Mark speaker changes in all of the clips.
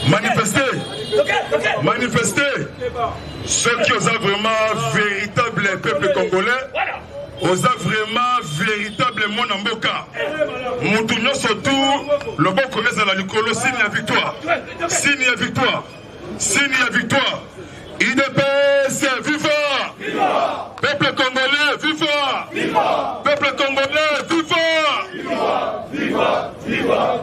Speaker 1: manifester. Ceux qui osent vraiment véritable peuple congolais, osent vraiment véritablement Namboka. Moutounio surtout, le bon connaît à la Lucolo, signe à victoire. Signe à victoire. Signe à victoire. IDPS, viva! Peuple congolais, viva! Peuple congolais, viva! Viva!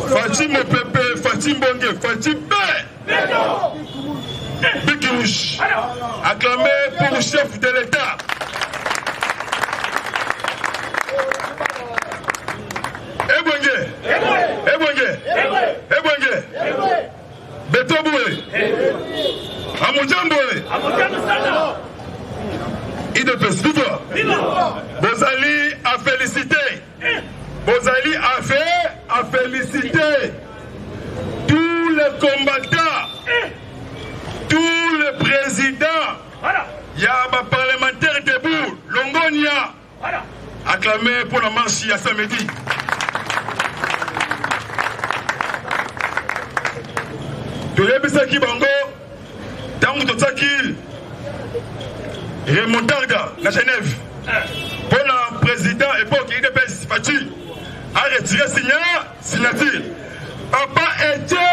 Speaker 1: Fatim Pepe, Fatim Bongue, Fatim B! Bikirouche, acclamé pour le chef de l'État. Ebwenge Betoboué Amoudjamboué IDPS viva Bozali a félicité Bozali a félicité tous les combattants tous les présidents Yaba parlementaire debout Longonia acclamé pour la marche à samedi. Toyebisaki bango tangu totaki remontarda na Genève pour le président époque IDPS Fati a retiré signature a pas été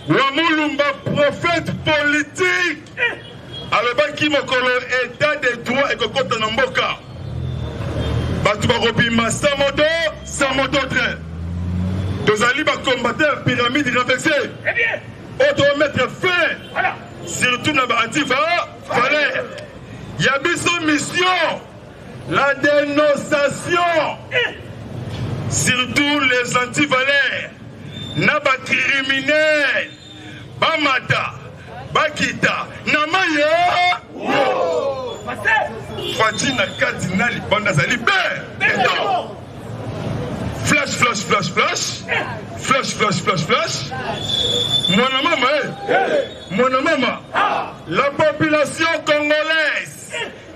Speaker 1: Wamulumba prophète politique alobaki mokolo état de droit et kokota na mboka batu bakobima sans moto train tozali bacombatteur pyramide renversée auto mettre fin surtout dans anti-valère il y a une mission la dénonciation surtout les anti-valères na criminels bamata bakita namaya Fatina cardinal banda zali flash mon maman la population congolaise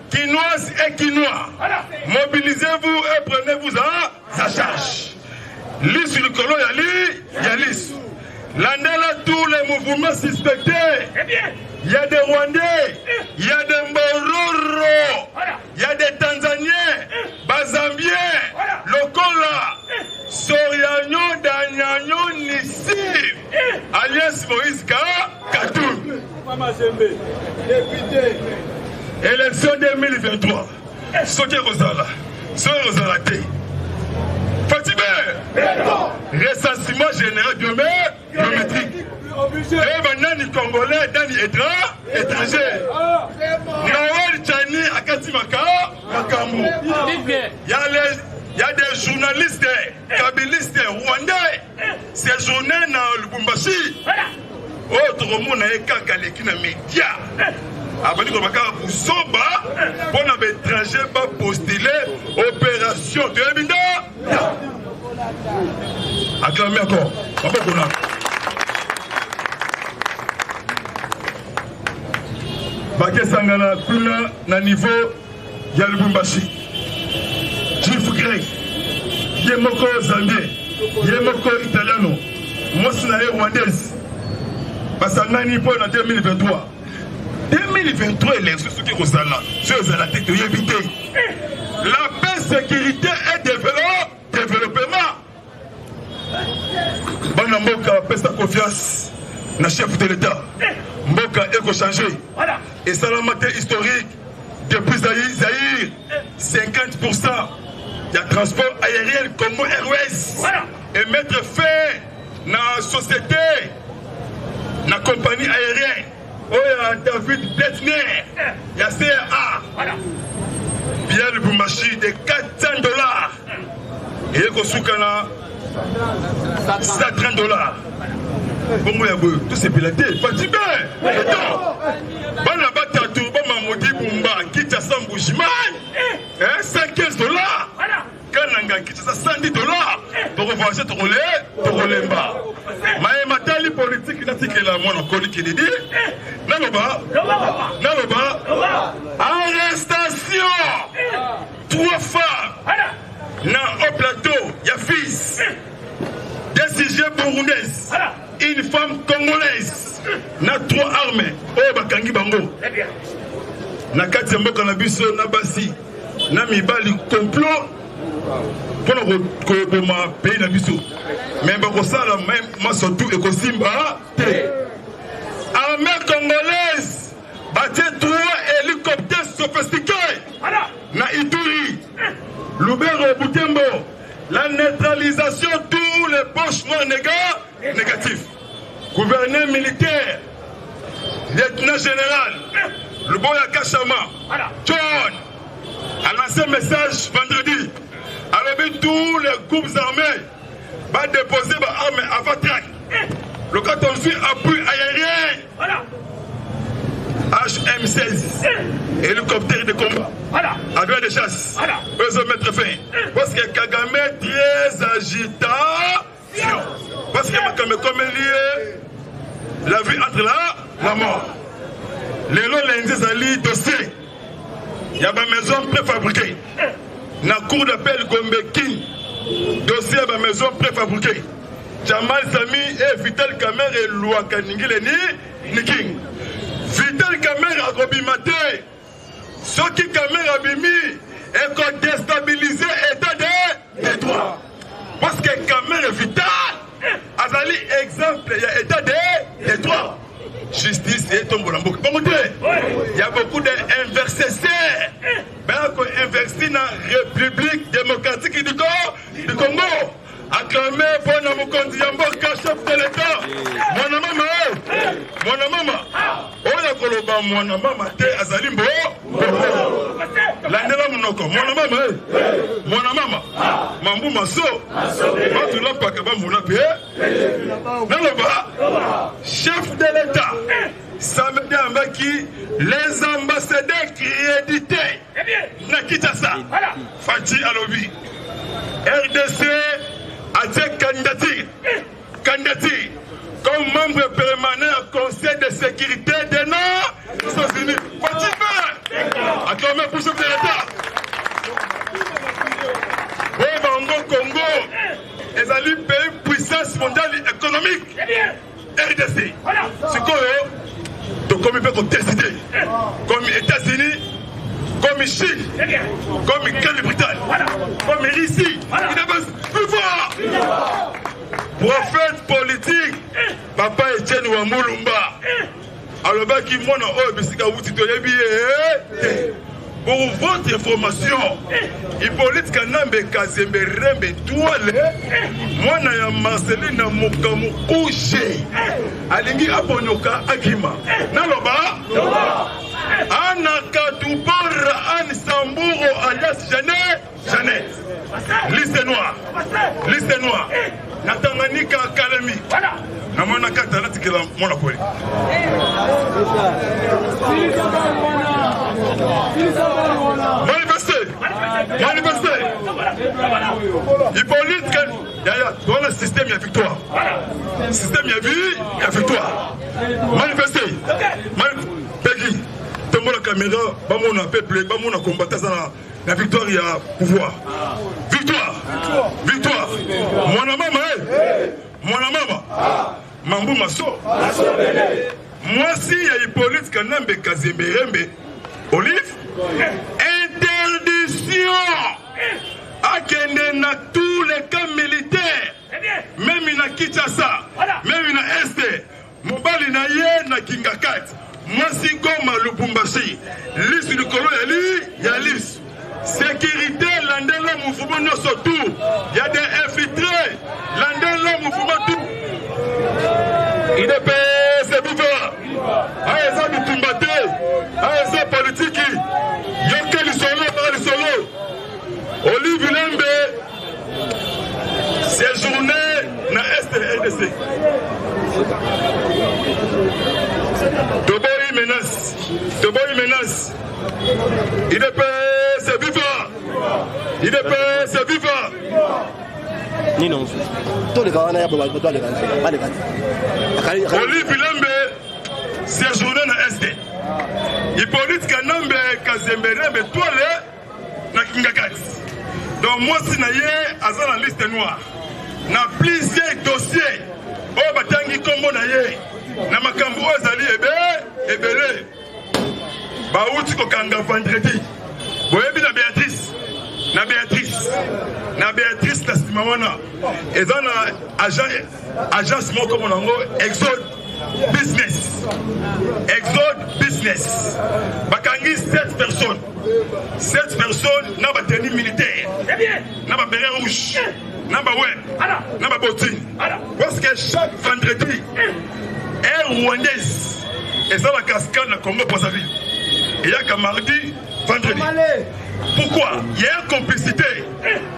Speaker 1: quinoise et quinois mobilisez-vous et prenez-vous à charge lisse le colo yalis landela tous les mouvements suspectés il y a des Rwandais, il y a des Mororo, il y a des Tanzaniens, Bazambiens, Lokola, Soriano, Danyano, Nissim, Alliance Moïse Katoum. Élection 2023. Soké Rosala, T. Fatibé, recensement général biométrique. Et maintenant, les Congolais, dans les étrangers. Noël Tchani, Akatimaka, Makamou. Il y a des journalistes, kabilistes, rwandais. Ces journées dans le Lubumbashi. Autre monde n'a qu'à les médias. Après, on va vous soba pour les étrangers pas postuler opération de l'Ebinda. Acclamez encore. Papa Kona. Baké Sangana kuna na niveau ya Lubumbashi. Chief Grey. Yemoko Zambie. Yemoko Italiano. Mosna Rwandaise. Basangani pour en 2023. 2023 élection ce qui Rosala. C'est la tête de éviter. La paix, sécurité et développement. Bana Mboka paix sa confiance na chef de l'État. Mboka éco changé. Et ça la matière historique depuis Zaïre 50% il y a transport aérien comme Airways et mettre fin na société na compagnie aérienne. Oh, il y a David Detner, il y a CRA, Pierre Lubumbashi de $400. Et il y a Kosoukana, $130. Bon, moi, tout c'est piloté. Fatibé, attends. Bana Batatou, Bama Modi Bumba, Kitasa Mboujiman, $115. Kananga, Kitasa $110. Pour revoiser ton rolemba. Mais matali politique, il a dit que la monocoli qui dit. Naloba, arrestation. 3 femmes dans au plateau, il y a fils. Des sujets burundaises, une femme congolaise, na 3 armées, oh bakangi bango. Na kati mboka na biso na basi, na mibali complot pour nous pays na biso. Mais bako sala même ma surtout ekosimba te. Armée congolaise, bâti 3 hélicoptères sophistiqués. Na Ituri, Lubero Butembo. La neutralisation de tous les poches noirs négatifs. Gouverneur militaire, lieutenant général, le boya Kachama, John, a lancé un message vendredi. Alors tous les groupes armés vont déposer leurs armes à Vatrak. Le canton fait appui aérien. HM16, hélicoptère de combat, avion de chasse, eux ont mettre fin. Parce que Kagame est très agitation. Parce que Kagame comme lié la vie entre la mort. Les lots lundi ali dossier. Il y a ma maison préfabriquée. Na cour d'appel Gombe King, dossier à ma maison préfabriquée. Jamal Sami et Vital Kamer et Louaka Ningileni Niking. Vital Kamer a robimate. Ce qui Kamer a bimi est qu'on déstabilise l'état des droits. Parce que Kamer est vital. Azali exemple, il y a état des droits. Justice et tombe la boucle. Il y a beaucoup d'inversesseurs. Ben, qu'on investit dans la République démocratique du Congo. Acclamé pour nous conduire chef de l'État. Mon maman, on a coloba mon maman te azalimbo. L'année monoko, mon maman, mambu maso, tu l'as pas capable de chef de l'État. Samedi Ambaki, les ambassadeurs crédités. Nakitasa, Fati Alobi, RDC. A candidature comme membre permanent au Conseil de sécurité des Nations Unies. Faut-il acclamé pour chef de l'État. Bongo Congo, les alliés pays puissance mondiale économique. RDC. C'est quoi donc comme il peut décider, comme États-Unis, comme Chine, comme Grande-Bretagne, comme Russie, il a plus fort. Prophète politique, Papa Etienne Wamulumba. Alors, qui m'en a obéissika ou titoyebi. Pour votre information, Hippolyte Kanambe Kazembe Rembe Douale, moi na Marceline Mokamu Ouché, Alingi Abonoka Agima, Naloba, Anaka Dubora Anne Samburo alias Jeannette, liste noire, Natanganika Academy, Namona Katalati Kila Monopoli. Manifester. Hippolyte, dans le système, il y a victoire. Le système, il y a vie, il y a victoire. Manifester. Peggy, tout le monde a caméra, on a peuple, on a combattu la victoire, il y a pouvoir. Victoire. Mon maman. Mambu Maso. Moi, si il y a Hippolyte Kanambe Kazembe Olive, interdiction à Kende na tous les camps militaires, même na Kinshasa, même na Est, Mobali na Ye na Kingakat, moi si Goma Lubumbashi, liste du colo ya liste. Sécurité, l'andela mouvement surtout, il y a des infiltrés, l'andela mouvement tout. Il est payé, c'est vivant. Aïe, du Tumbate, aïe, politique. Yokel solo. Olive Lembe, séjourné na STRDC. Toboy menace. Il est payé, c'est vivant.
Speaker 2: Non. Tous les gars,
Speaker 1: Olive Lembe, séjourné na ST. Hippolyte Kanambe Kazembe Rembe toile na Ngakati. Donc moi si na ye aza na liste noire. Na plusieurs dossiers. Oh batangi kombo na ye. Na makambo ezali ebele. Ba uti ko kanga vendredi. Boyebi na Béatrice. Na Béatrice na Simawana. Eza na agence moko comme nango Exode Business. Bakangi 7 personnes. 7 personnes na ba tenue militaire. Na ba béret rouge. Na ba web. Na ba bottine. Parce que chaque vendredi Air Rwandaise eza la cascade na Congo Brazzaville. Et il y a mardi, vendredi. Pourquoi? Il y a une complicité.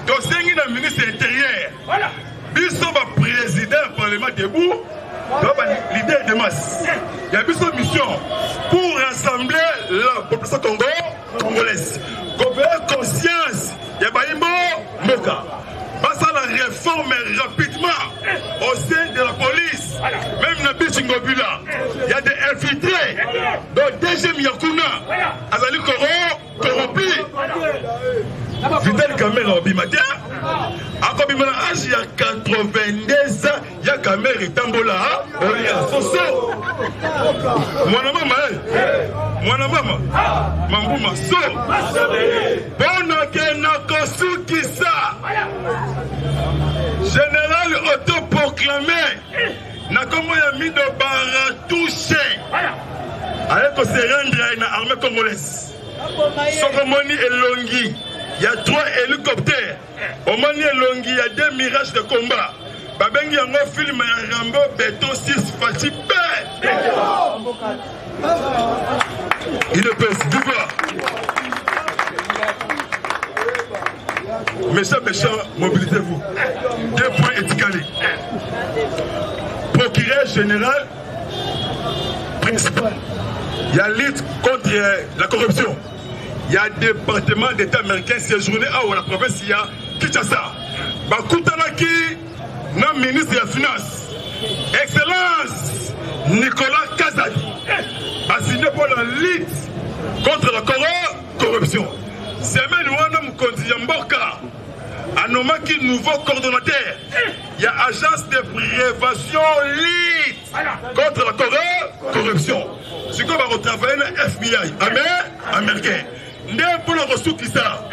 Speaker 1: Donc c'est un ministre intérieur. Biso va président du Parlement debout. L'idée de masse. Il y a une mission pour rassembler la population congolaise. Gouverner conscience. Il y a une moka. Passant la réforme rapidement au sein de la police. Même dans Bichingobula, il y a des infiltrés. Donc DG Miyakuna, Azali corrompu. Fidel Kamera Obimatia, Akobimana H, il y a 92 ans, il y a Kamera et Tambola, il y a Soso. Mwana mama, Mambouma So. Bonake Nakosukisa. Général autoproclamé. Nakomo Yamido Baratouché. Allez qu'on se rendre à l'armée congolaise. Sokomoni Elongi. Il y a 3 hélicoptères. Omoni Elongi, il y a 2 mirages de combat. Babengi yango film ya Rambo Beto 6 Fachi Pé. Il ne peut se voir. Méchant, mobilisez-vous. 2 points éticalés. Procureur général principal. Il y a lutte contre la corruption. Il y a un département d'État américain séjourné à la province, il y a Kinshasa. Bakoutanaki, notre ministre de la Finance, Excellence Nicolas Kazadi, a signé pour la lutte contre la corruption. C'est même nous Mboka, a nommé qui nouveau coordonnateur. Il y a agence de prévention lutte contre la corruption. C'est comme on retravaille le FBI, américain. N'est pour le ressource qui ça.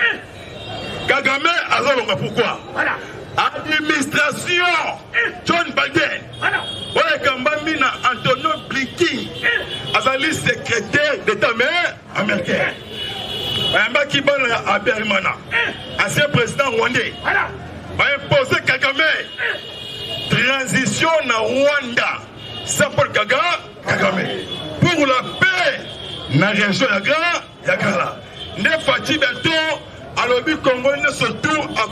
Speaker 1: Kagame, alors pourquoi? Administration John Biden. Ouais, Kambamina Antonio Blinken. Azali secrétaire d'État américain. Mbaki Bana Aberimana. Ancien président rwandais. Va imposer Kagame. Transition na Rwanda. Ça pour Kagame. Pour la paix. Na région Yagala. Ne Fati Beton. Alors, le Congo, surtout, à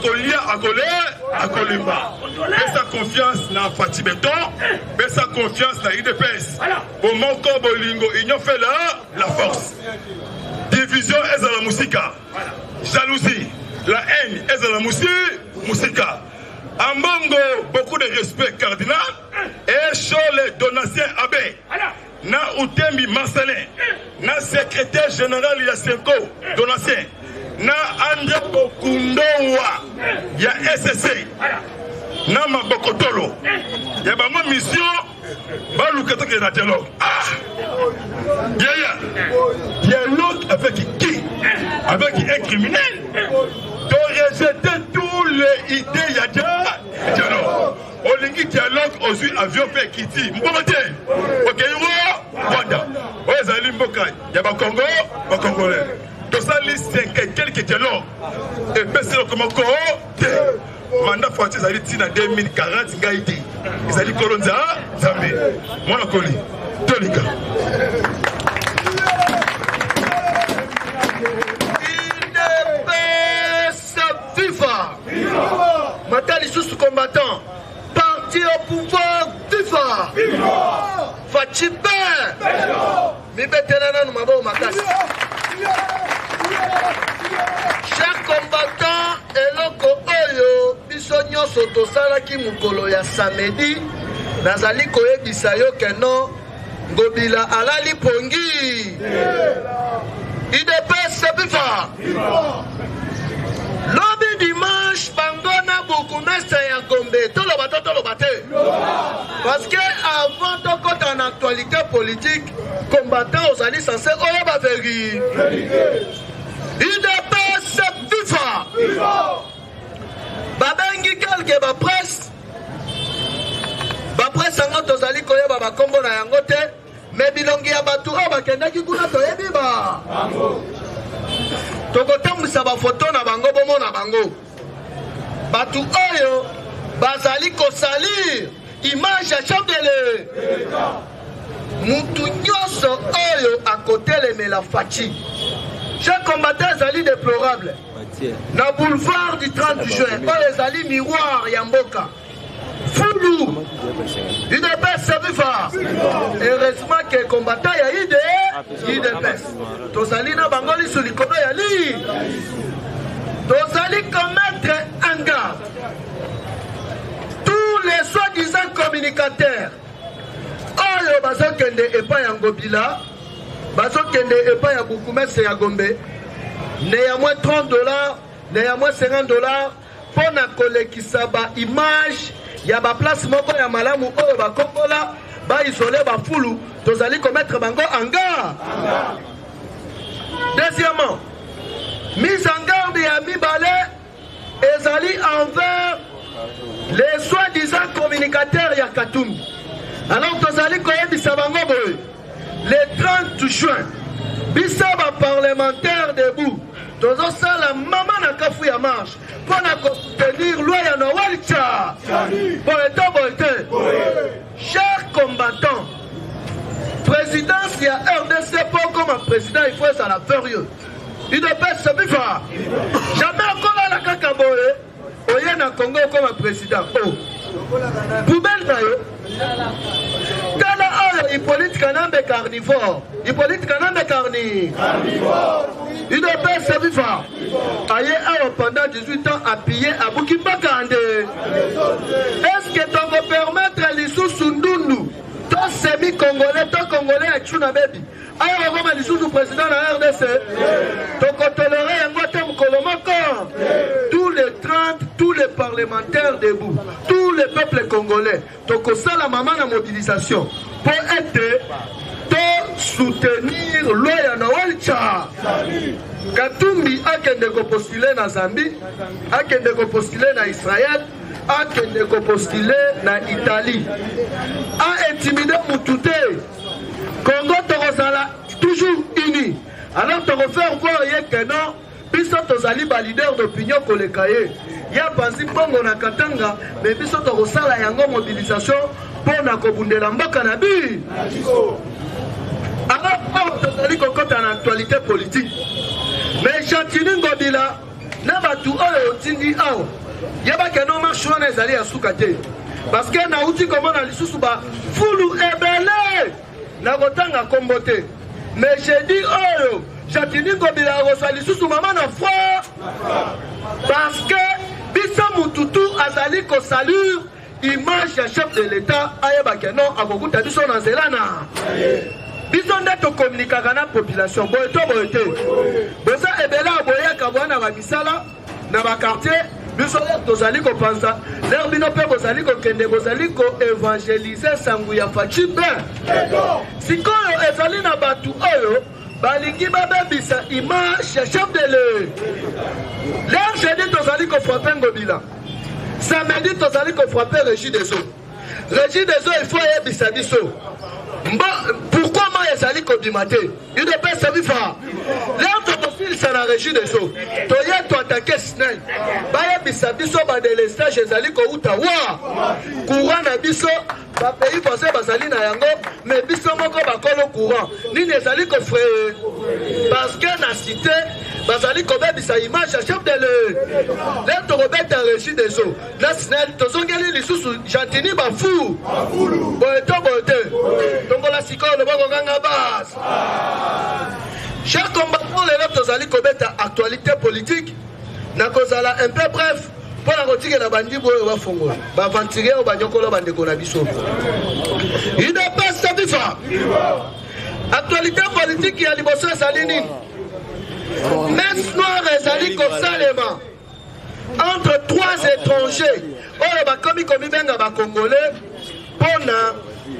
Speaker 1: Kolimba. Mais sa confiance dans Fati Beton, mais sa confiance dans l'IDPS. Au Moko Bolingo, ils ont fait la force. Division est dans la musique. Jalousie, la haine est dans la musique. En Bongo, beaucoup de respect cardinal. Et sur les donations abbé. Na Utembi Marcelin, na secrétaire général Yasenko, donatien. Na André Bokundowa, il y a SSC, na Mabokotolo, il y a ma mission, Baloukato qui est dans le dialogue. Dialogue avec qui? Avec un criminel. De rejeter toutes les idées, il y a dialogue. Olingi dialogue aux avions fait Kiti. Mbomote, ok, Rwanda. Ozali Mboka, il y a Congo, Congolais. Dans sa liste, quelques dialogues. Et puis c'est le comment mandat Fati Zali Tina 2040 Gaïdi. Ils allaient Kolonza, Zambé. Moi la Koli. Tolika.
Speaker 2: FIFA. Matali sous combattant. Parti au pouvoir FIFA. Fati Ben. Mi betelana nous mabo makasi. Chers combattants, eloko oyo biso nyonso tosalaki mukolo ya samedi nazali koyebisa yo keno Ngobila alali pongi IDPS FIFA Lobby dimanche, Bangona Bourgmestre ya Gombe. Tolobate. Parce que avant de côté en actualité politique, combattant aux alliés censés, on va vérifier. UDPS viva. Babengi quelques ba presse. Ba presse en aux alliés koye ba kombo na yangote. Mais bilongi ya batu ba kendaki kuna toyebi ba. Tokotambusa ba photo na bango bomo na bango. Batu oyo bazali kosalir image ya chef de l'État. Mutu nyonso oyo à côté les la fachi. Chaque combattant zali déplorable. Na boulevard du 30 juin, oyo zali miroir ya mboka. Foulou. UDPS viva. Heureusement que combattant ya UDPS. Tozali na bangoli sur likono ya li. Tozali commettre en garde tous les soi-disant communicateurs. Oyo bazokende epa ya Ngobila, bazokende epa ya Bourgmestre ya Gombe, ne ya moins $30, ne ya moins $50 pour na kolekisa ba image ya ba place moko ya malamu oyo ba kongola ba isoler ba fulu, tozali commettre bango en garde. Deuxièmement, mise en garde ya mibale ezali envers les soi-disant communicateurs ya Katumbi. Alors tozali koyebisa bango boye le 30 juin biso ba parlementaire debout tozosala mama na kafu ya marche mpona kosoutenir loi ya Noël Tcha boye. Chers combattants, présidence ya RDC pour comme président il faut ça la furieux. Il ne peut se vivre. Jamais encore la kaka boye oye na Congo comme président. Poubelle d'ailleurs. Tala oyo Hippolyte Kanambe carnivore. Hippolyte Kanambe carnivore. Il ne peut se vivre. Aye ayo pendant 18 ans appuyé à Bukimba Kande. Est-ce que tu vas permettre l'issue Sundundu, ton semi-congolais, ton congolais à Tchuna Baby? Ayo vraiment l'issue du président de la RDC. Donc on tolérait un gotem kolomoko. Tous les 30, tous les parlementaires debout, tous les peuples congolais. Donc on sait la maman en mobilisation pour être soutenir Loya Noël Tcha. Katumbi a kende ko postuler na Zambie, a kende ko postuler na Israël, a kende ko postuler na Italie. A intimidé Moutouté. Congo Torosala toujours uni. Alors tu refaire voir que non, biso tozali ba leader d'opinion kolekaye. Ya panzi bongo na Katanga, mais biso torosala yango mobilisation pour na kobundela mboka na bi. Alors, tozali kokota en actualité politique. Mais Chantini Ngobila, na batu oyo tindi awo. Yaba ke no marche wana ezali asuka te. Parce que na uti komona lisusu ba fulu ebele. Na kotanga kombote. Mais j'ai dit oyo, Chantini Ngobila reçoit lisusu maman na foi. Parce que biso mututu azali ko saluer image ya chef de l'État ayeba ke non akokuta biso na zelana. Biso ndeto communiquer na population boye to boza ebela boye kabwana ba misala na ba quartier biso tozali ko pensa l'air bino pe bozali ko kende bozali ko évangéliser sangu ya fachi ben sikoyo ezali na batu oyo balingi babebisa image ya chef de l'État. L'air jeudi tozali ko frapper Ngobila, samedi tozali ko frapper Régie des Eaux. Régie des Eaux il faut yebisa biso. Pourquoi moi ezali kobimate? Il ne peut se vivre. L'autre c'est la Régie des Eaux. Toya to attaquer Snell. Baya bisabiso ba délestage ezali ko utawa. Courant na biso ba pays français bazali na yango mais biso moko ba kolo courant. Nini ezali ko frère parce que na cité bazali ko bebisa image chef de l'État. L'autre Robert la Régie des Eaux. Na Snell tozongeli lisusu Chantini ba fou. Boeto boete. Donc la sikoyo le bako ganga bas. Chers combattants, les autres allez commettre actualité politique. N'a kozala un peu bref pour la retirer la bandi boyo wa fongo. Ba ventirer au banyokolo bande ko na biso. Il ne passe pas bifa. Actualité politique ya liboso salini. Messe noire ezali ko salema. entre 3 étrangers oyo bakomi komibenga bacongolais mpona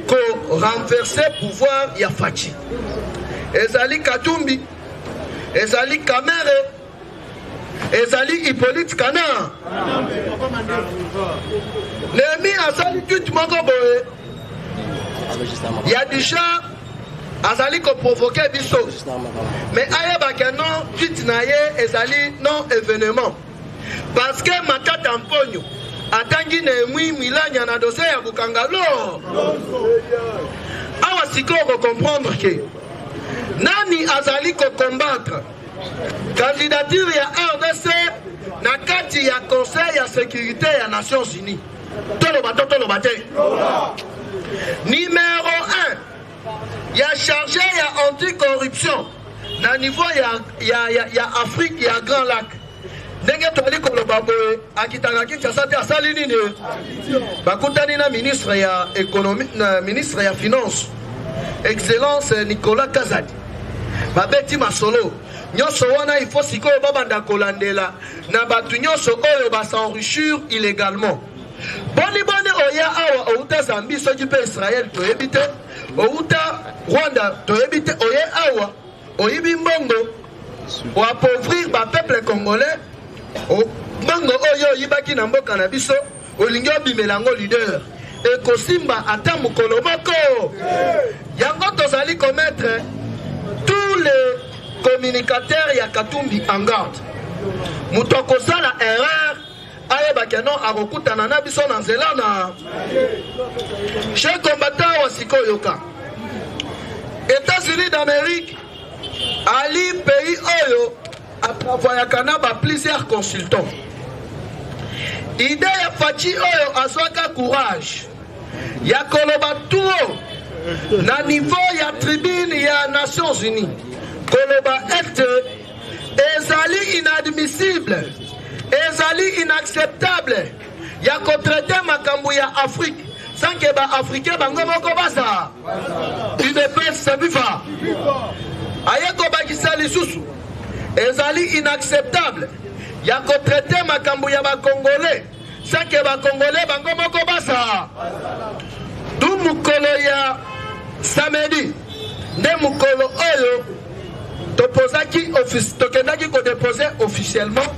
Speaker 2: korenverser pouvoir ya Faci. Ezali Katumbi, ezali Kamere, ezali Hippolyte Kana. Nemi asali tweet moko boye ya déjà azali koprovoke biso, mais ayebaka non tweet na ye ezali non événement parce que Matata Mponyo atangi na emwi milanya na dossier ya Bukangalo. Awa sikoyo comprendre que nani azali ko combattre candidature ya RDC na kati ya Conseil ya sécurité ya Nations Unies. Toloba te. Numéro 1 ya chargé ya anticorruption na niveau ya Afrique ya Grand Lac. Ndenge toali koloba boye akitanga Kinshasa te asali nini bakutani na ministre ya économie na ministre ya finance excellence Nicolas Kazadi babeti masolo nyonso wana il faut sikoyo babanda kolandela na batu nyonso oyo basenrichir illégalement. Boni oya awa outa Zambie soki pe Israël toyebi te, outa Rwanda toyebi te, oye awa oyibi mbongo o appauvrir ba peuple congolais. Mbongo oyo oyibaki na mboka na biso olingi obimela ngo leader ekosimba ata mokolo moko. Yango tozali commettre tous les communicateurs ya Katumbi en garde. Mutu akosala erreur ayebaki non akokutana na biso na nzela na chez combattant wa sikoyoka. États-Unis d'Amérique ali pays oyo a travaillé à plusieurs consultants. Idée ya Faci oyo azwaka courage ya koloba tuo na niveau ya tribune ya Nations Unies koloba ete ezali inadmissible, ezali inacceptable ya kotraite makambo ya Afrique sans que ba africain bango moko basa UDPS sabifa ayeko bakisa lisusu ezali inacceptable ya kotraite makambo ya bakongolais sans que bakongolais bango moko basa. Du mukolo ya samedi nde mukolo oyo tokendaki kodepose officiellement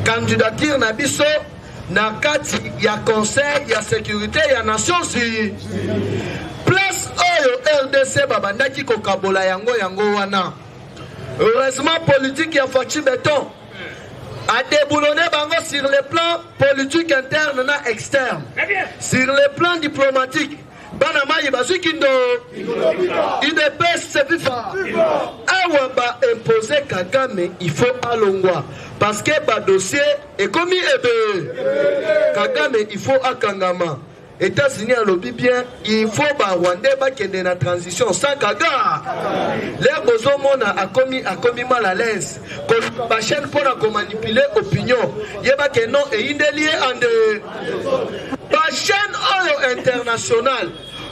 Speaker 2: candidature na biso na kati ya Conseil ya sécurité ya Nations Unies. Place oyo RDC babandaki kokabola yango wana. Heureusement politique ya Faci Beton a déboulonné bango sur le plan politique interne na externe. Sur le plan diplomatique bana mayi bazukindo UDPS sebifa awa ba imposer Kagame il faut alongwa parce que ba dossier est commis ebe Kagame il faut akangama. États-Unis a lobby bien, il faut ba Rwanda ba kende na transition sans Kaga. L'air bozomona a commis mal à l'aise. Comme ba chaîne pour la manipuler opinion. Yeba que non et indelié en de ba chaîne oyo internationale.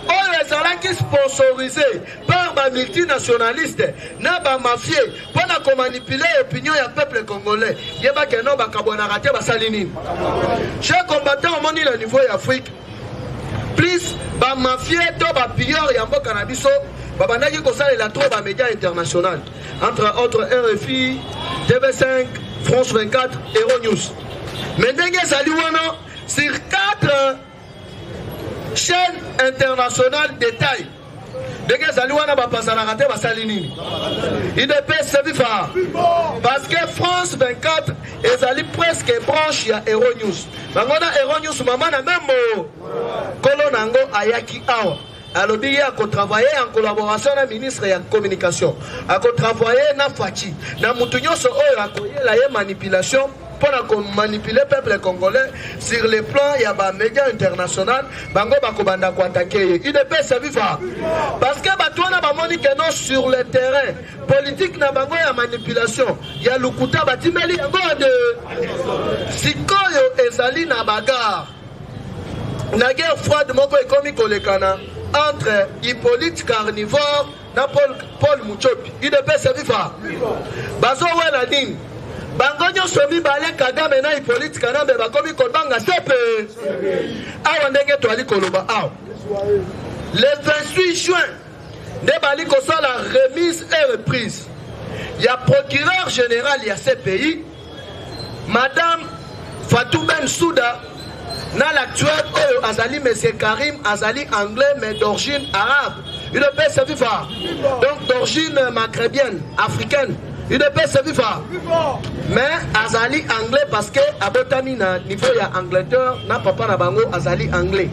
Speaker 2: Oyo ezalaki sponsorisé par ba multinationaliste na ba mafia pour la manipuler opinion ya peuple congolais. Yeba que non ba kabona raté ba salinine. Chers combattants au monde au niveau d'Afrique. Plus ba mafia to ba pilleur ya mboka na biso babandaki kosalela to ba médias international entre autres RFI, TV5, France 24, Euronews. Mais ndenge ezali wana sur 4 chaînes internationales détail ndenge ezali wana bapasana te basali nini IDPS sebifa parce que France 24 ezali presque branche ya Euronews bango na Euronews mama na même kolo nango ayaki awa alobi ye akotravailler en collaboration na ministre ya communication akotravailler na Faci na mutu nyonso oyo akoyela ye manipulation pour manipuler le peuple congolais sur le plan il y a des médias internationaux bango bakobanda ko attaquer il ne peut se vivre parce que batona ba moni que non sur le terrain politique na bango ya manipulation ya lukuta batimeli yango de sikoyo ezali na bagarre na guerre froide moko ekomi kolekana entre Hippolyte Carnivore na Paul Muchopi il ne peut se vivre bazo wela nini bangonyo somi bale Kagame na Hippolyte Kanambe bakomi kolbanga sepe awa ndenge toali koloba awa le 28 juin nde bali kosala remise et reprise ya procureur général ya CPI madame Fatou Bensouda na l'actuel oyo azali monsieur Karim azali anglais mais d'origine arabe il ne peut se vivre donc d'origine maghrébienne africaine il ne peut se vivre mais azali anglais parce que abotami na niveau ya Angleterre na papa na bango azali anglais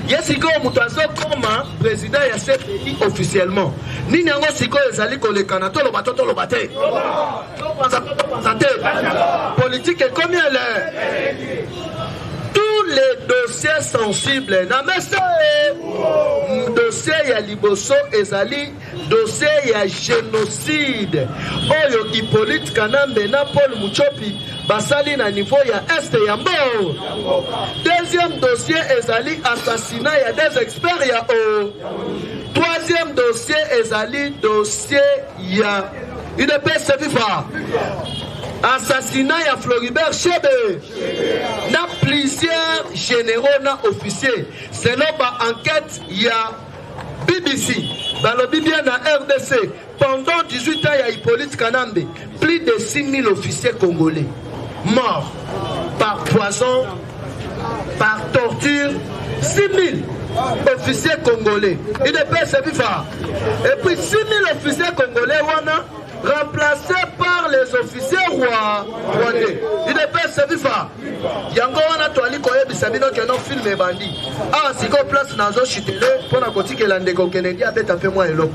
Speaker 2: yesiko mutu azokoma président ya CPI officiellement nini yango sikoyo ezali kolekana toloba te politique ekomi ele tous les dossiers sensibles na mesa dossier ya liboso ezali dossier ya génocide oyo Hippolyte Kanambe na Paul Muchopi basali na niveau ya est ya mbo. Deuxième dossier ezali assassinat ya des experts ya o. Troisième dossier ezali dossier ya UDPS Viva. Assassinat ya Floribert Chebe na plusieurs généraux na officiers selon ba enquête ya BBC balobi bien na RDC pendant 18 ans ya Hippolyte Kanambe plus de 6000 officiers congolais morts par poison par torture 6000 officiers congolais UDPS Viva et puis 6000 officiers congolais wana remplacé par les officiers rwandais. Il ne peut se vivre. Yango wana toali koye bisabino keno film et bandi. Ah, si ko place nazo chitele pour na koti ke lande ko Kennedy abeta fait moi elo.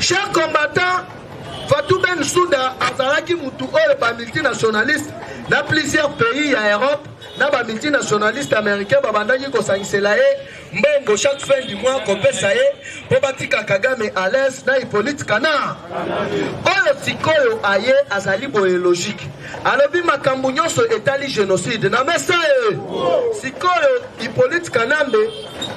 Speaker 2: Chers combattants, Fatou Bensouda azalaki mutu oyo ba multinationaliste dans plusieurs pays en Europe, na ba multinationaliste américain babandaki ko sangisela mbongo chaque fin du mois qu'on peut ça pour batika Kagame à l'aise na Hippolyte Kana oyo sikoyo aye azali boye logique alobi makambo nyonso etali génocide na mesa sikoyo Hippolyte Kanambe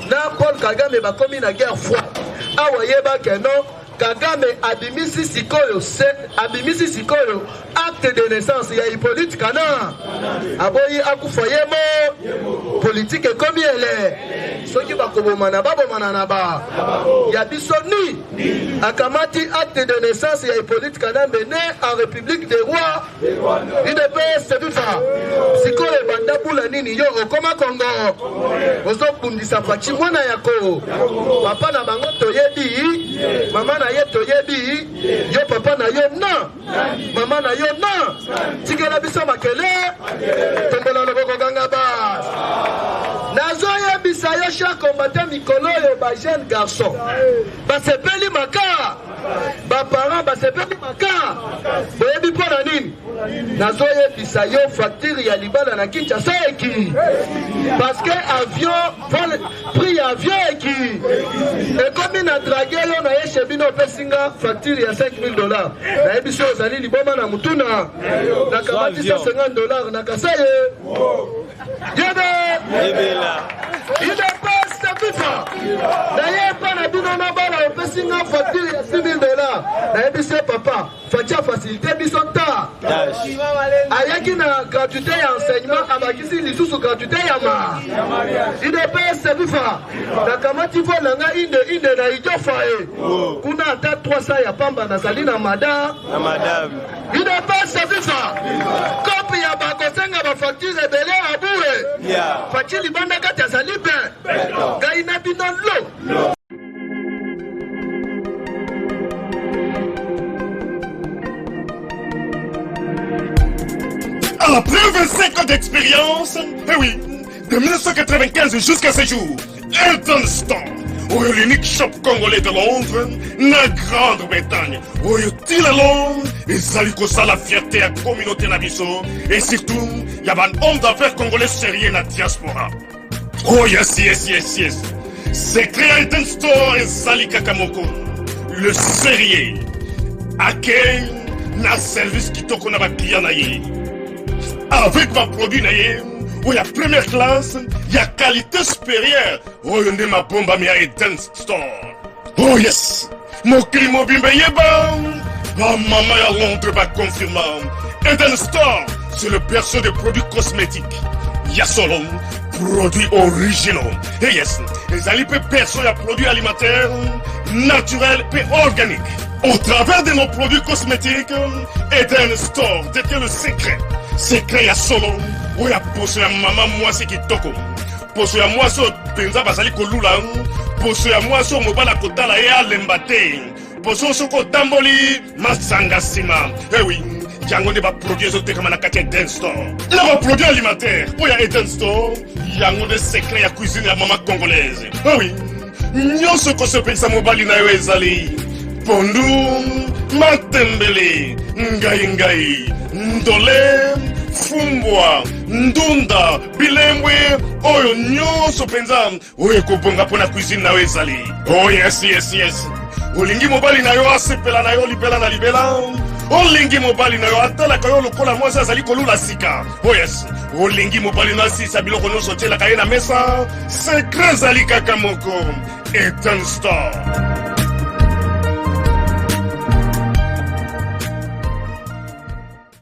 Speaker 2: na Paul Kagame bakomi na guerre froide awa yeba keno Kagame abimisi sikoyo acte de naissance ya Hippolyte Kana aboyi akufoye mo politique ekomi ele soki bakobomana babomana na ba ya biso ni akamati acte de naissance ya Hippolyte Kanambe né en République des Rois UDPS Viva sikoyo banda bula nini yo okoma Congo ozokundisa fachi mwana yako papa na bango toyebi mama na ye toyebi yo papa na yo na mama na yo na tikela biso makele tombola loboko ganga ba nazo yebisa yo cher combattant mikolo yo ba jeune garçon basepeli maka ba parents basepeli maka boyebi pona nini nazo yebisa yo facture ya libala na Kinshasa eki parce que avion prix avion eki et comme na dragué yo na ye chebino pesinga facture ya $5000 na yebiso ozali liboma na mutuna na kamati $150 na kasaye yebela ide passe bifa na ye pa na bino na bala pesinga facture ya $6000 na yebiso papa facha facilité biso ta ayaki na gratuité ya enseignement abakisi lisusu gratuité ya ma UDPS Viva na kamati vola nga inde na ijofae kuna ata 300 ya pamba na sali na madame UDPS Viva kopi ya bakosenga ba facture ebele abue fachi libanda kati ya sali ben gaina bino lo.
Speaker 3: Après 25 ans d'expérience, eh oui, de 1995 jusqu'à ce jour, Elton Store, l'unique shop congolais de Londres, la Grande-Bretagne, il à Londres, et ça la fierté à la communauté Nabiso, et surtout, il y a un homme d'affaires congolais sérieux dans la diaspora. Oh yes. C'est créé Elton Store et Sali Kakamoko, le sérieux, à quel na service qui t'a na client naïe. Avec ma produit naïe, où il y a première classe, il y a qualité supérieure. Oh, il y a ma bombe à Mia Elton Store. Oh yes, mon crime bimbe yeba. Ah, maman à Londres va confirmer. Eden Store, c'est le perso des produits cosmétiques. Yasolon, produits originaux. Et yes, les alipes perso et produits alimentaires naturels et organiques. Au travers de nos produits cosmétiques, Eden Store détient le secret. Secret Yasolon, où il y a poso ya maman moi c'est qui toko. Poso ya moi so penza basali kolula. Poso ya moi so mobala kotala et alembate. Poso soko tamboli masanga sima. Eh oui. Yango ne ba produit ezotekama na kati ya Eden Store. Na ba produit alimentaire oyo ya Eden Store yango de secret ya cuisine ya mama congolaise. Ah oui, nyonso kosepelisa mobali na yo ezali pondu, matembele, ngai, ndole, fumbwa, ndunda, bilembwe, oyo nyonso penza oyo ekobonga mpona cuisine na yo ezali. Oh yes. Olingi mobali na yo asepela na yo libela na libela. Olingi mobali na yo atalaka yo lokola mwasi azali kolula sika. Oh yes, olingi mobali na asisa biloko nyonso otielaka ye na mesa. Secret ezali kaka moko. Eden Store.